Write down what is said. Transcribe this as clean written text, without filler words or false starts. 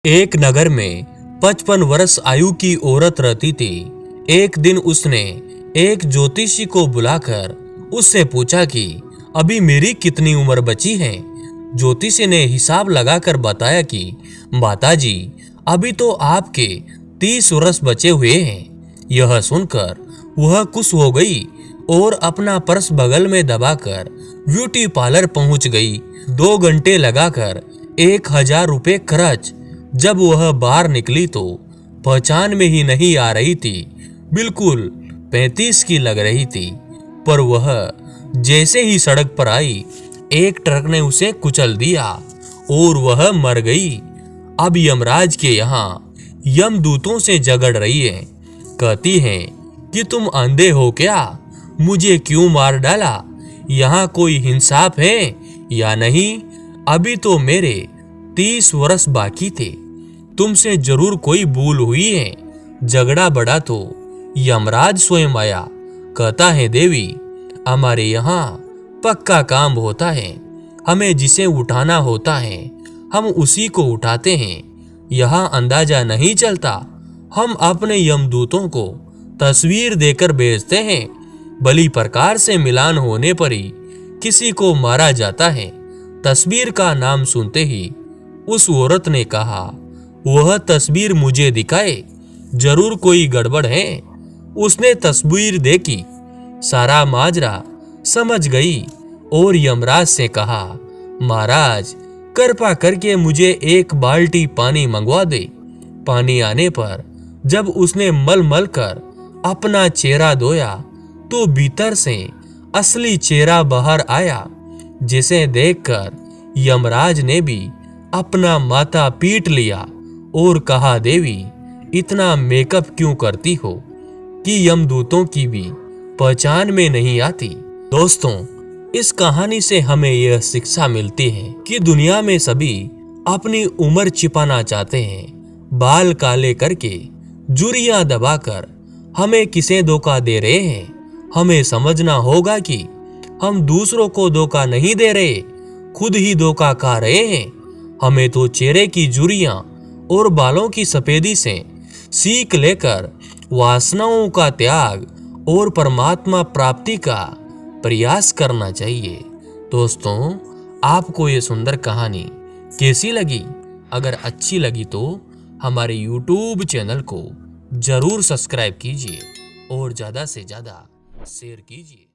एक नगर में 55 वर्ष आयु की औरत रहती थी। एक दिन उसने एक ज्योतिषी को बुलाकर उससे पूछा कि अभी मेरी कितनी उम्र बची है। ज्योतिषी ने हिसाब लगाकर बताया कि माताजी, अभी तो आपके 30 वर्ष बचे हुए हैं। यह सुनकर वह खुश हो गई और अपना पर्स बगल में दबाकर ब्यूटी पार्लर पहुंच गई। 2 घंटे लगाकर 1000 रुपये खर्च। जब वह बाहर निकली तो पहचान में ही नहीं आ रही थी। बिल्कुल 35 की लग रही थी। पर वह जैसे ही सड़क पर आई, एक ट्रक ने उसे कुचल दिया और वह मर गई। अब यमराज के यहाँ यमदूतों से झगड़ रही है। कहती है कि तुम अंधे हो क्या? मुझे क्यों मार डाला? यहाँ कोई इंसाफ है या नहीं? अभी तो मेरे 30 वर्ष बाकी थे। तुमसे जरूर कोई भूल हुई है। झगड़ा बढ़ा तो यमराज स्वयं आया। कहता है, देवी, हमारे यहाँ पक्का काम होता है। हमें जिसे उठाना होता है हम उसी को उठाते हैं। यहाँ अंदाजा नहीं चलता। हम अपने यमदूतों को तस्वीर देकर भेजते हैं। भली प्रकार से मिलान होने पर ही किसी को मारा जाता है। तस्वीर का नाम सुनते ही उस औरत ने कहा, वह तस्वीर मुझे दिखाए, जरूर कोई गड़बड़ है। उसने तस्वीर देखी, सारा माजरा समझ गई और यमराज से कहा, महाराज, कृपा करके मुझे एक बाल्टी पानी मंगवा दे। पानी आने पर जब उसने मल मल कर अपना चेहरा धोया तो भीतर से असली चेहरा बाहर आया, जिसे देखकर यमराज ने भी अपना माथा पीट लिया और कहा, देवी, इतना मेकअप क्यों करती हो कि यमदूतों की भी पहचान में नहीं आती। दोस्तों, इस कहानी से हमें यह शिक्षा मिलती है कि दुनिया में सभी अपनी उम्र छिपाना चाहते हैं। बाल काले करके, जुरियां दबाकर हमें किसे धोखा दे रहे हैं। हमें समझना होगा कि हम दूसरों को धोखा नहीं दे रहे, खुद ही धोखा खा रहे हैं। हमें तो चेहरे की जुरियां और बालों की सफेदी से सीख लेकर वासनाओं का त्याग और परमात्मा प्राप्ति का प्रयास करना चाहिए। दोस्तों, आपको ये सुंदर कहानी कैसी लगी? अगर अच्छी लगी तो हमारे YouTube चैनल को जरूर सब्सक्राइब कीजिए और ज़्यादा से ज़्यादा शेयर कीजिए।